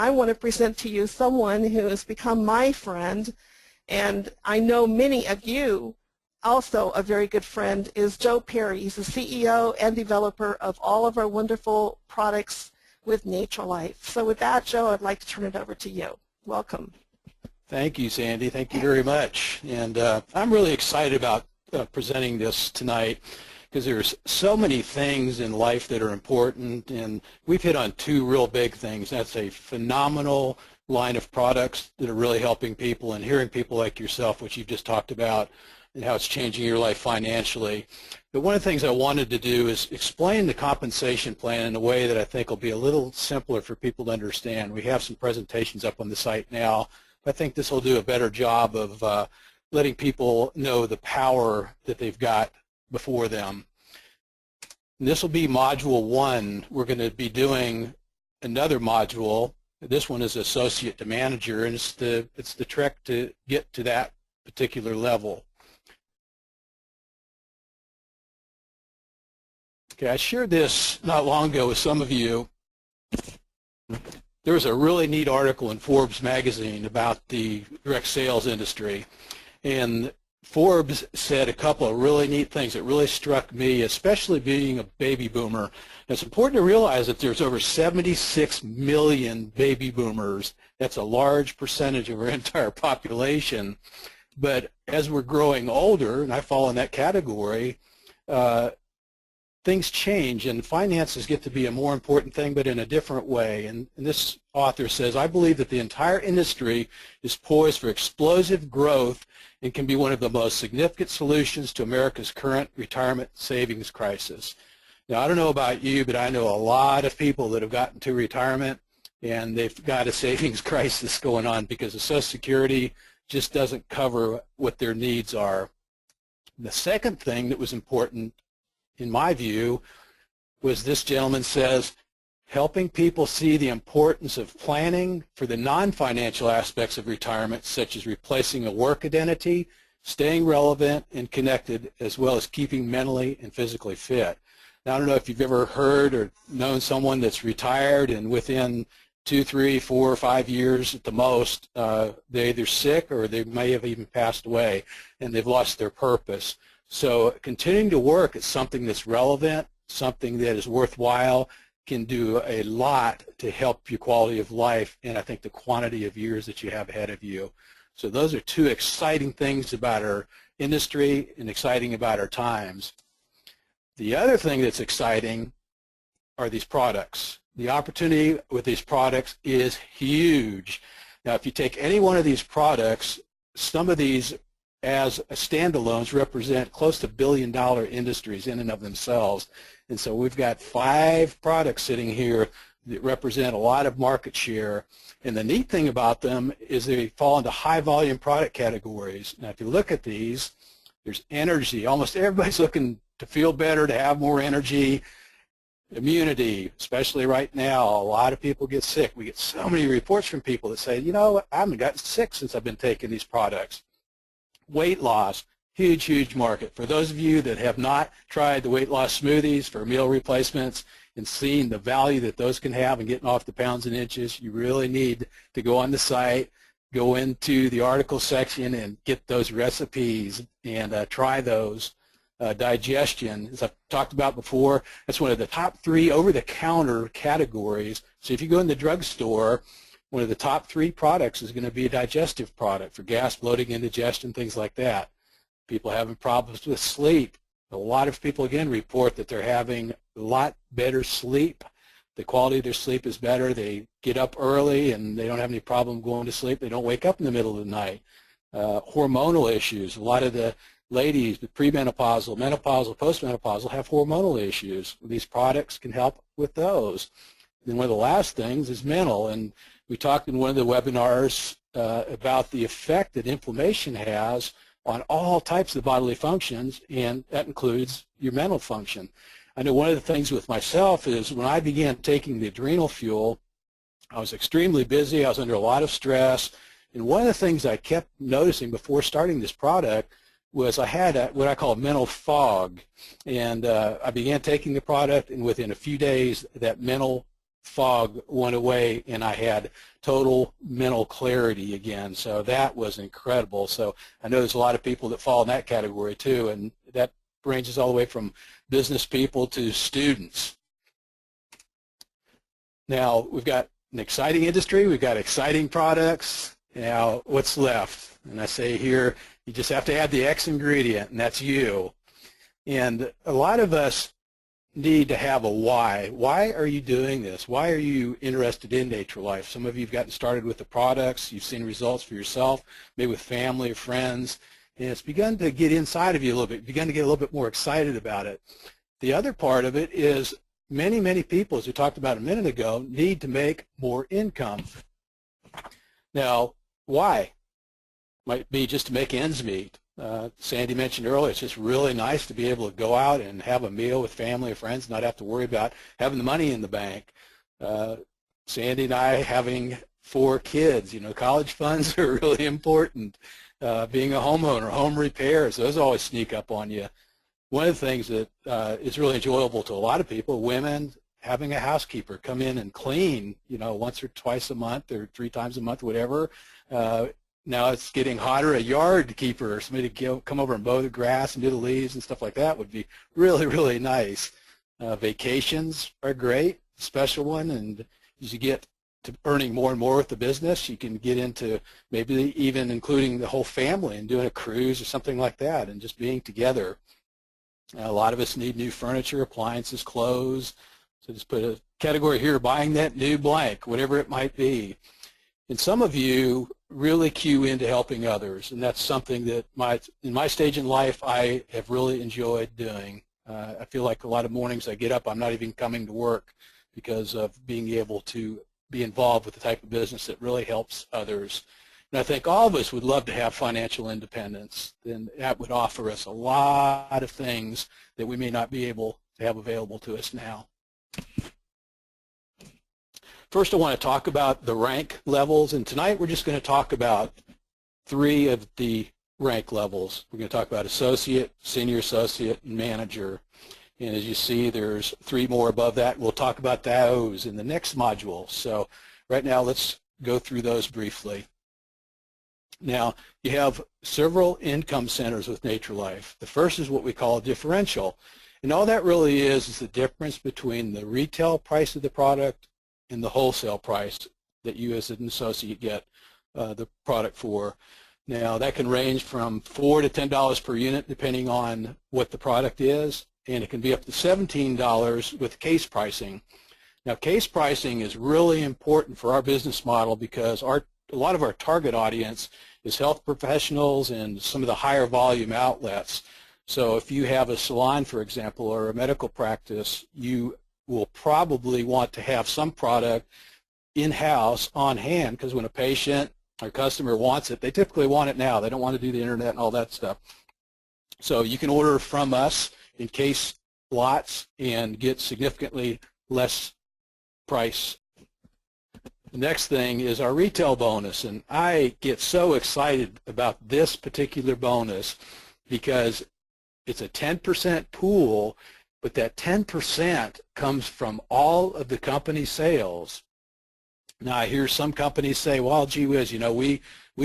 I want to present to you someone who has become my friend, and I know many of you, also a very good friend, is Joe Perry. He's the CEO and developer of all of our wonderful products with NatraLife. So with that, Joe, I'd like to turn it over to you. Welcome. Thank you, Sandy. Thank you very much. And I'm really excited about presenting this tonight because there's so many things in life that are important, and we've hit on two real big things. That's a phenomenal line of products that are really helping people, and hearing people like yourself, which you've just talked about, and how it's changing your life financially. But one of the things I wanted to do is explain the compensation plan in a way that I think will be a little simpler for people to understand. We have some presentations up on the site now. I think this will do a better job of letting people know the power that they've got before them. And this will be module 1. We're going to be doing another module. This one is associate to manager, and it's the trick to get to that particular level. Okay, I shared this not long ago with some of you. There was a really neat article in Forbes magazine about the direct sales industry, and Forbes said a couple of really neat things that really struck me, especially being a baby boomer. And it's important to realize that there's over 76 million baby boomers. That's a large percentage of our entire population. But as we're growing older, and I fall in that category, things change, and finances get to be a more important thing, but in a different way. And this author says, I believe that the entire industry is poised for explosive growth and can be one of the most significant solutions to America's current retirement savings crisis. Now, I don't know about you, but I know a lot of people that have gotten to retirement, and they've got a savings crisis going on because the Social Security just doesn't cover what their needs are. The second thing that was important, in my view, was this gentleman says, helping people see the importance of planning for the non-financial aspects of retirement, such as replacing a work identity, staying relevant and connected, as well as keeping mentally and physically fit. Now, I don't know if you've ever heard or known someone that's retired and within 2, 3, 4, or 5 years at the most, they're either sick or they may have even passed away and they've lost their purpose. So continuing to work is something that's relevant, something that is worthwhile, can do a lot to help your quality of life and I think the quantity of years that you have ahead of you. So those are two exciting things about our industry and exciting about our times. The other thing that's exciting are these products. The opportunity with these products is huge. Now, if you take any one of these products, some of these as standalones represent close to billion-dollar industries in and of themselves. And so we've got 5 products sitting here that represent a lot of market share. And the neat thing about them is they fall into high-volume product categories. Now, if you look at these, there's energy. Almost everybody's looking to feel better, to have more energy. Immunity, especially right now, a lot of people get sick. We get so many reports from people that say, you know, I haven't gotten sick since I've been taking these products. Weight loss, huge, huge market. For those of you that have not tried the weight loss smoothies for meal replacements and seen the value that those can have in getting off the pounds and inches, you really need to go on the site, go into the article section and get those recipes and try those. Digestion, as I've talked about before, that's one of the top 3 over-the-counter categories. So if you go in the drugstore, one of the top 3 products is going to be a digestive product for gas, bloating, indigestion, things like that. People having problems with sleep. A lot of people, again, report that they're having a lot better sleep. The quality of their sleep is better. They get up early and they don't have any problem going to sleep. They don't wake up in the middle of the night. Hormonal issues. A lot of the ladies with premenopausal, menopausal, postmenopausal have hormonal issues. These products can help with those. Then one of the last things is mental, and we talked in one of the webinars about the effect that inflammation has on all types of bodily functions, and that includes your mental function. I know one of the things with myself is when I began taking the adrenal fuel, I was extremely busy, I was under a lot of stress, and one of the things I kept noticing before starting this product was I had what I call mental fog, and I began taking the product, and within a few days that mental fog went away and I had total mental clarity again. So that was incredible. So I know there's a lot of people that fall in that category too, and that ranges all the way from business people to students. Now, we've got an exciting industry, we've got exciting products. Now, what's left? And I say here, you just have to add the X ingredient, and that's you. And a lot of us need to have a why. Why are you doing this? Why are you interested in NatraLife? Some of you have gotten started with the products, you've seen results for yourself, maybe with family or friends, and it's begun to get inside of you a little bit, begun to get a little bit more excited about it. The other part of it is many people, as we talked about a minute ago, need to make more income. Now, why? Might be just to make ends meet. Sandy mentioned earlier, it's just really nice to be able to go out and have a meal with family or friends, not have to worry about having the money in the bank. Sandy and I having 4 kids, you know, college funds are really important. Being a homeowner, home repairs, those always sneak up on you. One of the things that is really enjoyable to a lot of people, women, having a housekeeper come in and clean, you know, once or twice a month or 3 times a month, whatever. Now it's getting hotter, a yard keeper, somebody to come over and mow the grass and do the leaves and stuff like that would be really nice. Vacations are great, special one, and as you get to earning more and more with the business, you can get into maybe even including the whole family and doing a cruise or something like that and just being together. A lot of us need new furniture, appliances, clothes. So just put a category here, buying that new blank, whatever it might be. And some of you really cue into helping others, and that's something that in my stage in life I have really enjoyed doing. I feel like a lot of mornings I get up, I'm not even coming to work because of being able to be involved with the type of business that really helps others. And I think all of us would love to have financial independence. Then that would offer us a lot of things that we may not be able to have available to us now. First, I want to talk about the rank levels, and tonight we're just going to talk about 3 of the rank levels. We're going to talk about associate, senior associate, and manager. And as you see, there's 3 more above that. We'll talk about those in the next module. So right now, let's go through those briefly. Now, you have several income centers with NatraLife. The first is what we call a differential. And all that really is the difference between the retail price of the product and the wholesale price that you as an associate get the product for. Now, that can range from $4 to $10 per unit depending on what the product is, and it can be up to $17 with case pricing. Now, case pricing is really important for our business model because a lot of our target audience is health professionals and some of the higher volume outlets. So if you have a salon, for example, or a medical practice, you will probably want to have some product in-house on hand, because when a patient or customer wants it, they typically want it now. They don't want to do the internet and all that stuff. So you can order from us in case lots and get significantly less price. The next thing is our retail bonus, and I get so excited about this particular bonus because it's a 10% pool, but that 10% comes from all of the company sales. Now, I hear some companies say, well, gee whiz, you know, we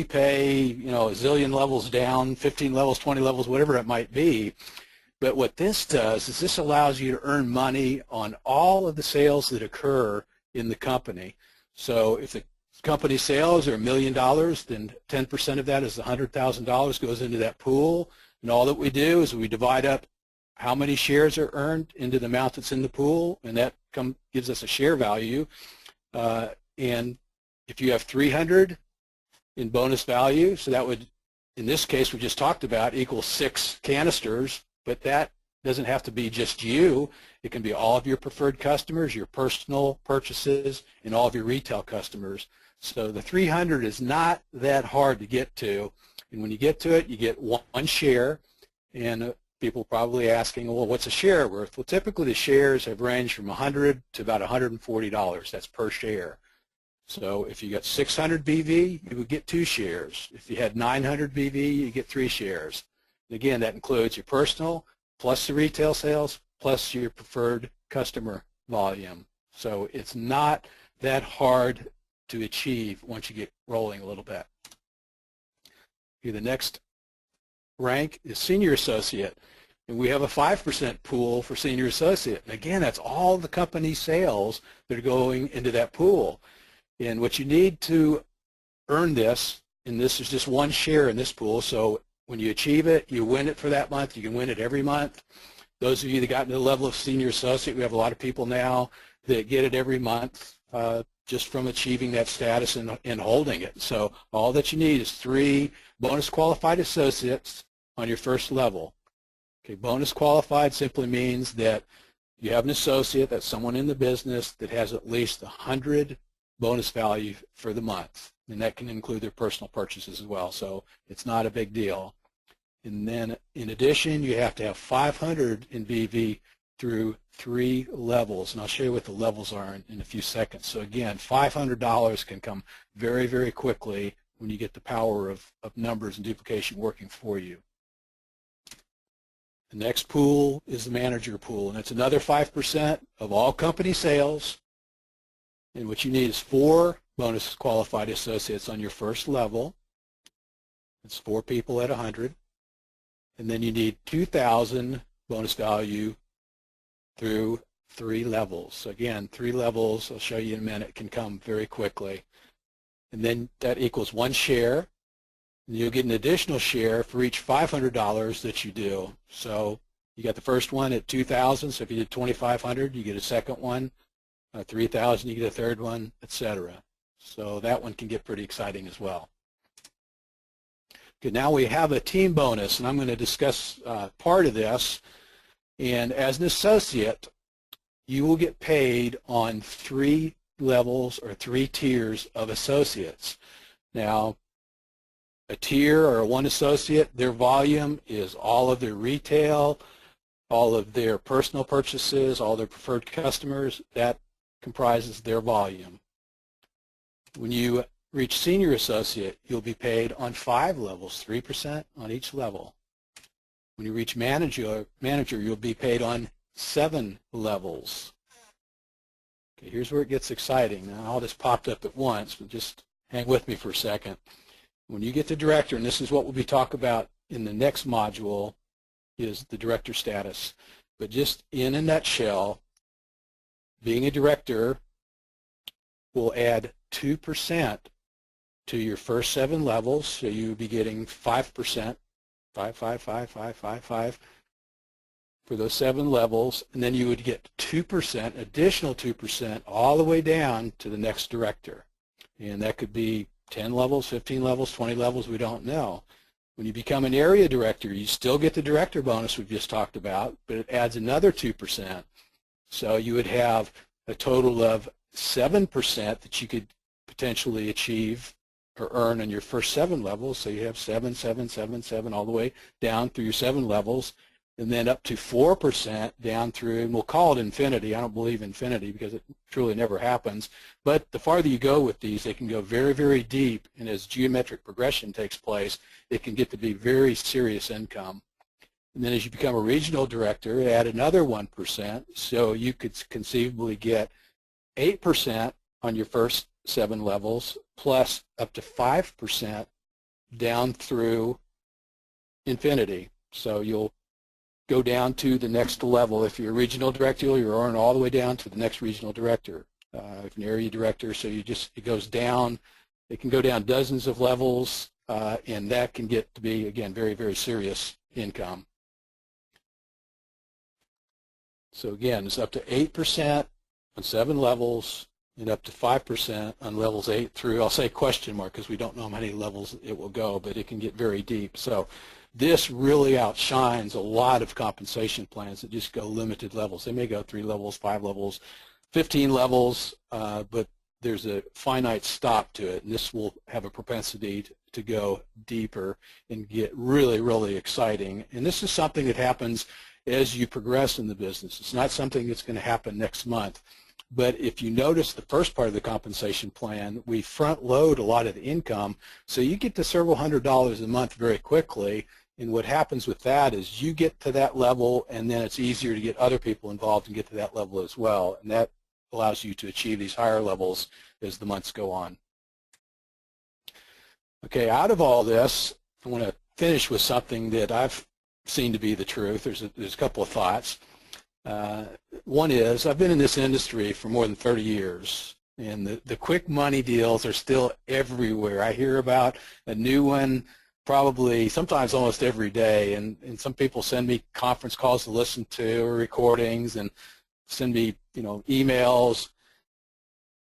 pay, you know, a zillion levels down, 15 levels, 20 levels, whatever it might be. But what this does is this allows you to earn money on all of the sales that occur in the company. So if the company sales are $1 million, then 10% of that is $100,000 goes into that pool. And all that we do is we divide up how many shares are earned into the amount that's in the pool, and that gives us a share value. And if you have 300 in bonus value, so that would, in this case we just talked about, equal 6 canisters, but that doesn't have to be just you. It can be all of your preferred customers, your personal purchases, and all of your retail customers. So the 300 is not that hard to get to, and when you get to it, you get 1 share, and people probably asking, well, what's a share worth? Well, typically the shares have ranged from $100 to about $140. That's per share. So if you got 600 BV, you would get 2 shares. If you had 900 BV, you get 3 shares. And again, that includes your personal, plus the retail sales, plus your preferred customer volume. So it's not that hard to achieve once you get rolling a little bit. Okay, the next rank is senior associate. And we have a 5% pool for senior associate. And again, that's all the company sales that are going into that pool. And what you need to earn this, and this is just one share in this pool, so when you achieve it, you win it for that month. You can win it every month. Those of you that got to the level of senior associate, we have a lot of people now that get it every month just from achieving that status and holding it. So all that you need is 3 bonus qualified associates on your first level. Okay, bonus qualified simply means that you have an associate, that's someone in the business that has at least 100 bonus value for the month, and that can include their personal purchases as well, so it's not a big deal. And then in addition, you have to have 500 in BV through 3 levels, and I'll show you what the levels are in a few seconds. So again, $500 can come very, very quickly when you get the power of numbers and duplication working for you. The next pool is the manager pool, and it's another 5% of all company sales. And what you need is 4 bonus qualified associates on your first level. It's 4 people at 100. And then you need 2,000 bonus value through 3 levels. So again, 3 levels, I'll show you in a minute, can come very quickly. And then that equals 1 share. And you'll get an additional share for each $500 that you do. So you got the first one at $2,000. So if you did $2,500, you get a second one. $3,000, you get a third one, etc. So that one can get pretty exciting as well. Okay, now we have a team bonus, and I'm going to discuss part of this. And as an associate, you will get paid on 3 levels or 3 tiers of associates. Now, a tier or one associate, their volume is all of their retail, all of their personal purchases, all their preferred customers. That comprises their volume. When you reach senior associate, you'll be paid on 5 levels, 3% on each level. When you reach manager, you'll be paid on 7 levels. Okay, here's where it gets exciting. Now, all this popped up at once, but just hang with me for a second. When you get to director, and this is what we'll be talking about in the next module, is the director status. But just in a nutshell, being a director will add 2% to your first 7 levels, so you'll be getting 5%, 5, 5, 5, 5, 5, 5 for those 7 levels, and then you would get 2%, additional 2% all the way down to the next director. And that could be 10 levels, 15 levels, 20 levels, we don't know. When you become an area director, you still get the director bonus we've just talked about, but it adds another 2%. So you would have a total of 7% that you could potentially achieve or earn on your first 7 levels. So you have 7, 7, 7, 7 all the way down through your 7 levels, and then up to 4% down through, and we'll call it infinity. I don't believe infinity because it truly never happens. But the farther you go with these, they can go very, very deep, and as geometric progression takes place, it can get to be very serious income. And then as you become a regional director, add another 1%, so you could conceivably get 8% on your first 7 levels, plus up to 5% down through infinity. So you'll go down to the next level. If you're a regional director, you'll earn all the way down to the next regional director. If you're an area director, so it goes down. It can go down dozens of levels, and that can get to be, again, very, very serious income. So again, it's up to 8% on 7 levels and up to 5% on levels 8 through, I'll say question mark because we don't know how many levels it will go, but it can get very deep. So this really outshines a lot of compensation plans that just go limited levels. They may go 3 levels, 5 levels, 15 levels, but there's a finite stop to it, and this will have a propensity to go deeper and get really, really exciting. And this is something that happens as you progress in the business. It's not something that's going to happen next month. But if you notice the first part of the compensation plan, we front load a lot of the income, so you get to several $100s a month very quickly. And what happens with that is you get to that level, and then it's easier to get other people involved and get to that level as well. And that allows you to achieve these higher levels as the months go on. Okay, out of all this, I want to finish with something that I've seen to be the truth. There's a couple of thoughts. One is, I've been in this industry for more than 30 years, and the quick money deals are still everywhere. I hear about a new one probably sometimes almost every day, and some people send me conference calls to listen to or recordings and send me emails.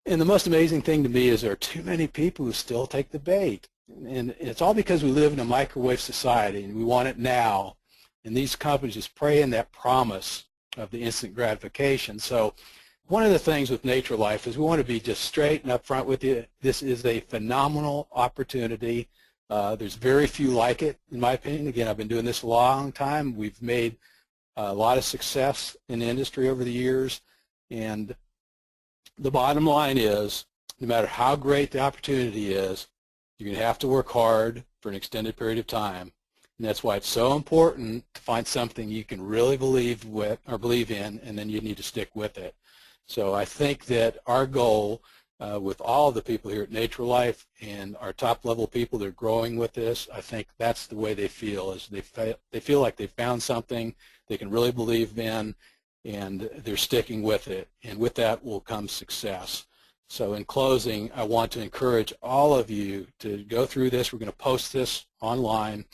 And the most amazing thing to me is there are too many people who still take the bait. And it's all because we live in a microwave society and we want it now. And these companies just prey in that promise of the instant gratification. So one of the things with NatraLife is we want to be just straight and upfront with you. This is a phenomenal opportunity. There's very few like it, in my opinion. Again, I've been doing this a long time. We've made a lot of success in the industry over the years. And the bottom line is, no matter how great the opportunity is, you're going to have to work hard for an extended period of time. And that's why it's so important to find something you can really believe in, and then you need to stick with it. So I think that our goal with all the people here at NatraLife and our top level people that are growing with this, I think that's the way they feel, is they feel like they found something they can really believe in, and they're sticking with it. And with that will come success. So in closing, I want to encourage all of you to go through this. We're going to post this online.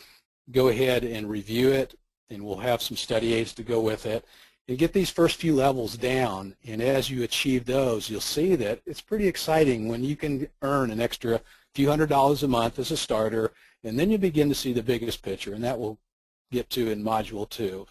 Go ahead and review it, and we'll have some study aids to go with it. And get these first few levels down, and as you achieve those, you'll see that it's pretty exciting when you can earn an extra few $100s a month as a starter, and then you begin to see the biggest picture, and that we'll get to in Module 2.